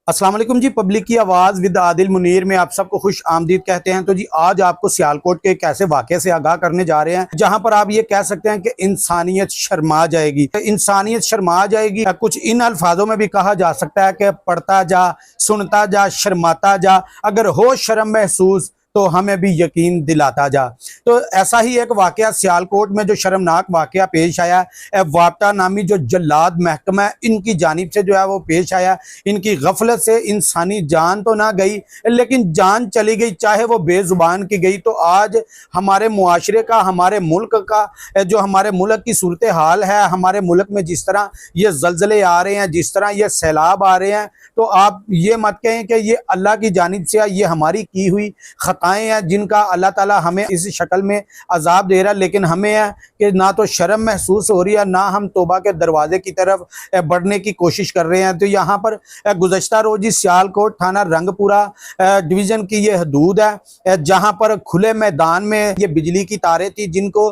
अस्सलाम वालेकुम जी। पब्लिक की आवाज़ विद आदिल मुनीर में आप सबको खुश आमदीद कहते हैं। तो जी आज आपको सियालकोट के एक ऐसे वाक़े से आगाह करने जा रहे हैं जहां पर आप ये कह सकते हैं कि इंसानियत शर्मा जाएगी। इंसानियत शर्मा जाएगी, कुछ इन अल्फाजों में भी कहा जा सकता है कि पढ़ता जा, सुनता जा, शर्माता जा, अगर हो शर्म महसूस तो हमें भी यकीन दिलाता जा। तो ऐसा ही एक वाकया सियालकोट में जो शर्मनाक वाकया पेश आया, वापटा नामी जो जल्लाद महकमा है इनकी जानिब से जो है वो पेश आया। इनकी गफलत से इंसानी जान तो ना गई लेकिन जान चली गई, चाहे वो बेजुबान की गई। तो आज हमारे मुआशरे का, हमारे मुल्क का, जो हमारे मुल्क की सूरत हाल है, हमारे मुल्क में जिस तरह ये जलजले आ रहे हैं, जिस तरह ये सैलाब आ रहे हैं, तो आप ये मत कहें कि ये अल्लाह की जानिब से, ये हमारी की हुई खताएं हैं जिनका अल्लाह ताला हमें इस शक्ल में अजाब दे रहा है। लेकिन हमें है कि ना तो शर्म महसूस हो रही है, ना हम तौबा के दरवाजे की तरफ बढ़ने की कोशिश कर रहे हैं। तो यहाँ पर गुज़श्ता रोज़ सियालकोट थाना रंगपुरा डिवीज़न की ये हदूद है, जहाँ पर खुले मैदान में ये बिजली की तारें थी जिनको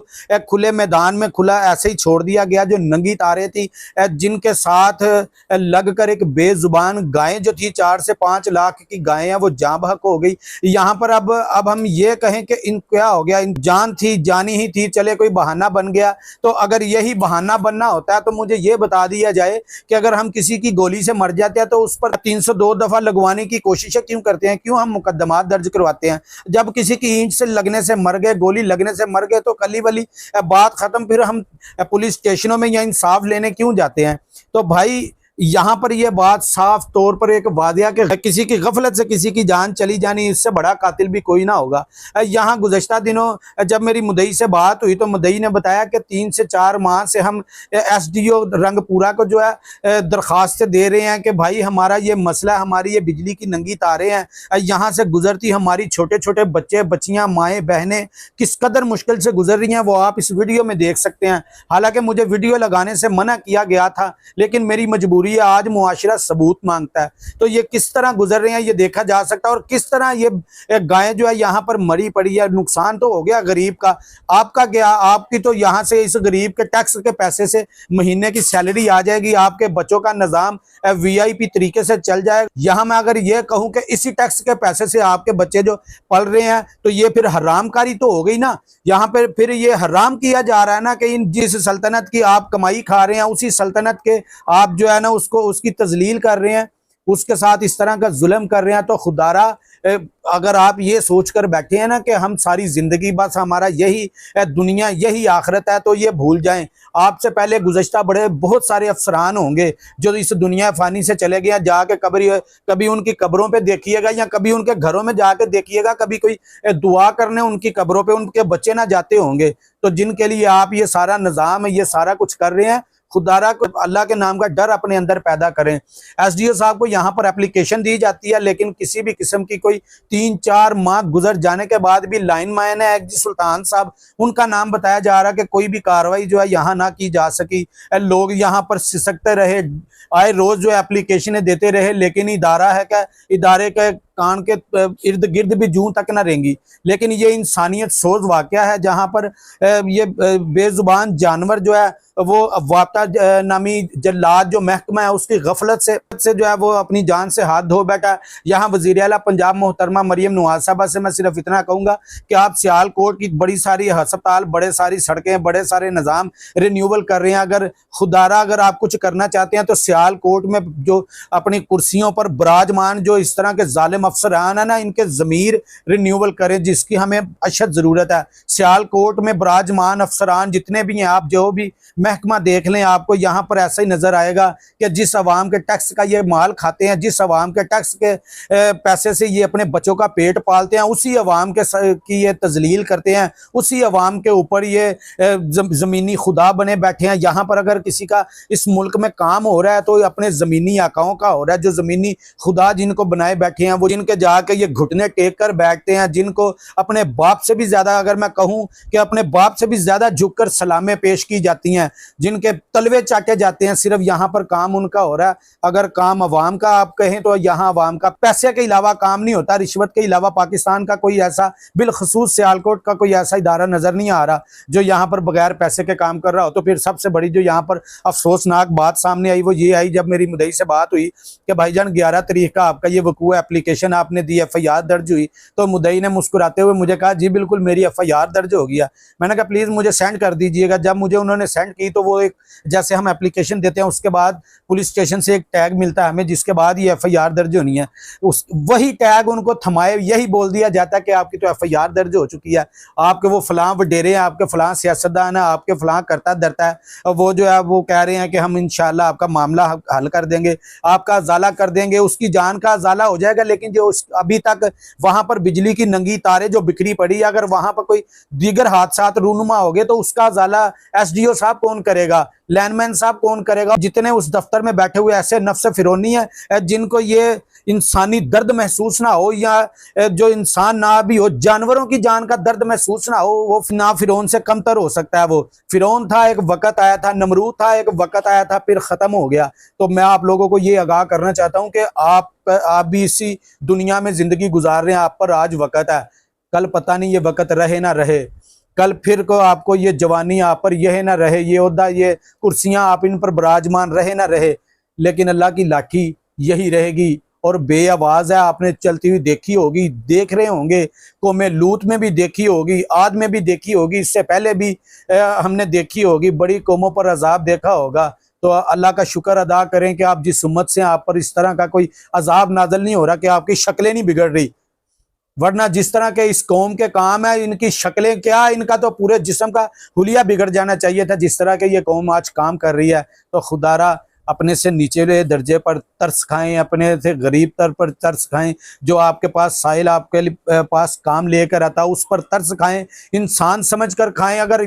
खुले मैदान में खुला ऐसे ही छोड़ दिया गया। जो नंगी तारें थी जिनके साथ लग कर एक बेजुबान गाय जो थी, 4 से 5 लाख की गायें हैं, वो जाँ बहक हो गई। यहाँ पर अब हम ये कहें कि इन क्या हो गया, इन जान थी, जानी ही थी, चले कोई बहाना बन गया। तो अगर यही बहाना बनना होता है तो मुझे ये बता दिया जाए कि अगर हम किसी की गोली से मर जाते हैं तो उस पर 302 दफा लगवाने की कोशिशें क्यों करते हैं, क्यों हम मुकदमात दर्ज करवाते हैं। जब किसी की ईंट से लगने से मर गए, गोली लगने से मर गए, तो कली वली बात खत्म, फिर हम पुलिस स्टेशनों में या इंसाफ लेने क्यों जाते हैं। तो भाई यहाँ पर यह बात साफ तौर पर एक वादिया के किसी की गफलत से किसी की जान चली जानी, इससे बड़ा कातिल भी कोई ना होगा। यहाँ गुज़श्ता दिनों जब मेरी मुदई से बात हुई तो मुदई ने बताया कि 3 से 4 माह से हम SDO रंगपुरा को जो है दरख्वास्त दे रहे हैं कि भाई हमारा ये मसला, हमारी ये बिजली की नंगी तारें हैं, यहाँ से गुजरती हमारी छोटे छोटे बच्चे बच्चियाँ, माएँ बहनें किस कदर मुश्किल से गुजर रही हैं, वो आप इस वीडियो में देख सकते हैं। हालांकि मुझे वीडियो लगाने से मना किया गया था लेकिन मेरी मजबूरी, आज मुआशरा सबूत मांगता है। तो ये किस तरह गुजर रहे हैं ये देखा जा सकता है, और किस तरह ये गायें जो है यहाँ पर मरी पड़ी है। नुकसान तो हो गया गरीब का, आपका क्या, आपकी तो यहाँ से इस गरीब के टैक्स के पैसे से महीने की सैलरी आ जाएगी, आपके बच्चों का निज़ाम VIP तरीके से चल जाएगा। यहाँ मैं अगर ये कहूँ कि इसी टैक्स के पैसे से आपके बच्चे जो पल रहे हैं तो ये फिर हरामकारी तो हो गई ना। यहाँ पर फिर ये हराम किया जा रहा है ना कि इन जिस सल्तनत की आप कमाई खा रहे हैं उसी सल्तनत के आप जो है ना उसको उसकी तजलील कर रहे हैं, उसके साथ इस तरह का जुल्म कर रहे हैं। तो खुदारा अगर आप ये सोचकर बैठे हैं ना कि हम सारी जिंदगी बस हमारा यही दुनिया यही आखिरत है, तो ये भूल जाएं। आपसे पहले गुज़श्ता बड़े बहुत सारे अफसरान होंगे जो इस दुनिया फानी से चले गए, जाके कभी उनकी कब्रों पे देखिएगा या कभी उनके घरों में जाके देखिएगा, कभी कोई दुआ करने उनकी कब्रों पे उनके बच्चे ना जाते होंगे। तो जिनके लिए आप ये सारा निज़ाम ये सारा कुछ कर रहे हैं, खुदारा को अल्लाह के नाम का डर अपने अंदर पैदा करें। SDO साहब को यहाँ पर एप्लीकेशन दी जाती है लेकिन किसी भी किस्म की कोई 3-4 माह गुजर जाने के बाद भी लाइन मैन है जी सुल्तान साहब, उनका नाम बताया जा रहा है कि कोई भी कार्रवाई जो है यहाँ ना की जा सकी। लोग यहाँ पर सिसकते रहे, आए रोज जो एप्लीकेशनें देते रहे, लेकिन इदारा है क्या, इदारे के कान के इर्द गिर्द भी जूं तक ना रहेंगी। लेकिन ये इंसानियत सोज वाकया है जहां पर ये बेजुबान जानवर जो है वो वापटा नामी जल्लाद जो महकमा है उसकी गफलत से जो है वो अपनी जान से हाथ धो बैठा। यहाँ वज़ीर आला पंजाब मोहतरमा मरियम नवाज साहबा से मैं सिर्फ इतना कहूँगा कि आप सियालकोट की बड़ी सारी हस्पताल, बड़े सारी सड़कें, बड़े सारे निज़ाम रिन्यूअल कर रहे हैं। अगर खुदारा अगर आप कुछ करना चाहते हैं तो सियालकोट में जो अपनी कुर्सियों पर विराजमान जो इस तरह के जालिम अफसरान है ना, इनके ज़मीर रिन्यूअल करें जिसकी हमें अशद ज़रूरत है। सियालकोट में विराजमान अफसरान जितने भी हैं, आप जो भी महकमा देख लें, आपको यहाँ पर ऐसा ही नजर आएगा कि जिस अवाम के टैक्स का ये माल खाते हैं, जिस अवाम के टैक्स के पैसे से ये अपने बच्चों का पेट पालते हैं, उसी अवाम के की ये तजलील करते हैं, उसी अवाम के ऊपर ये ज़मीनी खुदा बने बैठे हैं। यहाँ पर अगर किसी का इस मुल्क में काम हो रहा है तो अपने ज़मीनी आकाओं का हो रहा है। जो ज़मीनी खुदा जिनको बनाए बैठे हैं, वो जिनके जाके ये घुटने टेक कर बैठते हैं, जिनको अपने बाप से भी ज़्यादा, अगर मैं कहूँ कि अपने बाप से भी ज़्यादा झुककर सलामें पेश की जाती हैं, जिनके तलवे चाटे जाते हैं। सिर्फ यहाँ पर काम उनका हो रहा है। अगर काम अवाम का आप कहें तो यहाँ अवाम का पैसे के अलावा काम नहीं होता। रिश्वत के अलावा पाकिस्तान का कोई ऐसा, बिलखसूस सियालकोट का कोई ऐसा इदारा नजर नहीं आ रहा जो यहाँ पर बगैर पैसे के काम कर रहा हो। तो फिर सबसे बड़ी जो यहाँ पर अफसोसनाक बात सामने आई वो ये आई जब मेरी मुदई से बात हुई कि भाईजान 11 तारीख का आपका ये वकूआ एप्लीकेशन आपने दी, FIR दर्ज हुई। तो मुदई ने मुस्कुराते हुए मुझे कहा जी बिल्कुल मेरी FIR दर्ज हो गया। मैंने कहा प्लीज मुझे सेंड कर दीजिएगा। जब मुझे उन्होंने सेंड की तो वो एक, जैसे हम एप्लीकेशन देते हैं उसके बाद पुलिस स्टेशन से एक टैग मिलता है हमें, जिसके बाद ये FIR दर्ज होनी है। उस वही टैग उनको थमाए यही बोल दिया जाता है कि आपकी तो FIR दर्ज हो चुकी है, आपके वो फलां वडेरे हैं, आपके फलां सियासतदान है, आपके फलां करता धरता है, और वो जो है वो कह रहे हैं कि हम इंशाल्लाह आपका मामला हल कर देंगे, आपका अजाला कर देंगे। उसकी जान का अजाला हो जाएगा, लेकिन जो अभी तक वहां पर बिजली की नंगी तारें जो बिखरी पड़ी, अगर वहां पर कोई दीगर हादसात रूनुमा हो गए तो उसका अजाला SDO साहब कौन करेगा, लैंडमैन साहब कौन करेगा। जितने उस दफ्तर में बैठे हुए ऐसे नफ्स फिरौनी है जिनको ये इंसानी दर्द महसूस ना हो, या जो इंसान ना भी हो, जानवरों की जान का दर्द महसूस ना हो, वो ना फिरौन से कमतर हो सकता है। वो फिरौन था, एक वक्त आया था, नमरूद था, एक वक्त आया था, फिर खत्म हो गया। तो मैं आप लोगों को ये आगाह करना चाहता हूं कि आप भी इसी दुनिया में जिंदगी गुजार रहे हैं, आप पर आज वक्त है, कल पता नहीं ये वक्त रहे ना रहे, कल फिर को आपको ये जवानी आप पर यह ना रहे, ये ओहदा, ये कुर्सियां आप इन पर विराजमान रहे ना रहे, लेकिन अल्लाह की लाठी यही रहेगी और बेआवाज है। आपने चलती हुई देखी होगी, देख रहे होंगे, कौमे लूत में भी देखी होगी, आद में भी देखी होगी, इससे पहले भी हमने देखी होगी, बड़ी कौमों पर अजाब देखा होगा। तो अल्लाह का शुक्र अदा करें कि आप जिस उम्मत से आप पर इस तरह का कोई अजाब नाजल नहीं हो रहा कि आपकी शक्लें नहीं बिगड़ रही, वरना जिस तरह के इस कौम के काम है, इनकी शक्लें क्या, इनका तो पूरे जिस्म का हुलिया बिगड़ जाना चाहिए था जिस तरह के ये कौम आज काम कर रही है। तो खुदारा अपने से निचले दर्जे पर तरस खाएं, अपने से गरीब तर पर तरस खाएं, जो आपके पास साहिल आपके पास काम लेकर आता उस पर तरस खाएं, इंसान समझकर खाएं। अगर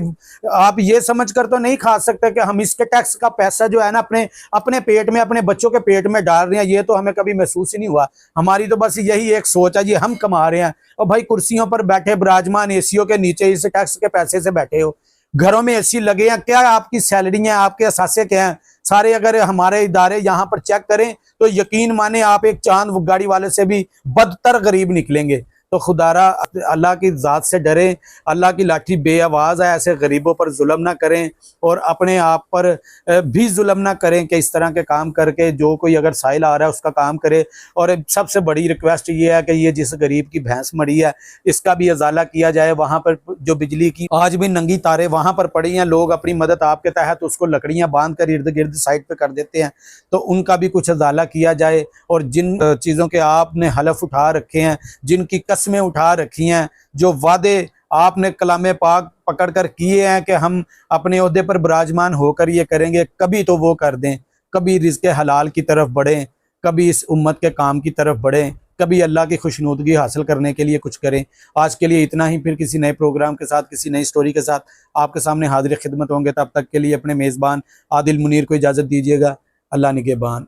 आप ये समझकर तो नहीं खा सकते कि हम इसके टैक्स का पैसा जो है ना अपने पेट में, अपने बच्चों के पेट में डाल रहे हैं, ये तो हमें कभी महसूस ही नहीं हुआ। हमारी तो बस यही एक सोच है, ये हम कमा रहे हैं। और भाई कुर्सियों पर बैठे विराजमान एसीओ के नीचे इस टैक्स के पैसे से बैठे हो, घरों में एसी लगे हैं, क्या आपकी सैलरी है, आपके असासे क्या हैं सारे, अगर हमारे इदारे यहाँ पर चेक करें तो यकीन माने आप एक चांद गाड़ी वाले से भी बदतर गरीब निकलेंगे। तो खुदारा अल्लाह की ज़ात से डरें, अल्लाह की लाठी बेआवाज़ है, ऐसे गरीबों पर जुल्म ना करें और अपने आप पर भी जुल्म ना करें कि इस तरह के काम करके जो कोई अगर साहिल आ रहा है उसका काम करे। और सबसे बड़ी रिक्वेस्ट ये है कि ये जिस गरीब की भैंस मरी है इसका भी अजाला किया जाए। वहाँ पर जो बिजली की आज भी नंगी तारें वहाँ पर पड़ी हैं, लोग अपनी मदद आपके तहत उसको लकड़ियाँ बांध कर इर्द गिर्द साइड पर कर देते हैं, तो उनका भी कुछ अजाला किया जाए। और जिन चीज़ों के आपने हलफ उठा रखे हैं, जिनकी कस्में उठा रखी हैं, जो वादे आपने कलामे पाक पकड़ कर किए हैं कि हम अपने ओहदे पर विराजमान होकर ये करेंगे, कभी तो वो कर दें, कभी रिज़्क़े हलाल की तरफ बढ़ें, कभी इस उम्मत के काम की तरफ बढ़ें, कभी अल्लाह की खुशनुदगी हासिल करने के लिए कुछ करें। आज के लिए इतना ही, फिर किसी नए प्रोग्राम के साथ, किसी नई स्टोरी के साथ आपके सामने हाजिर खिदमत होंगे। तब तक के लिए अपने मेज़बान आदिल मुनीर को इजाज़त दीजिएगा। अल्लाह निगहबान।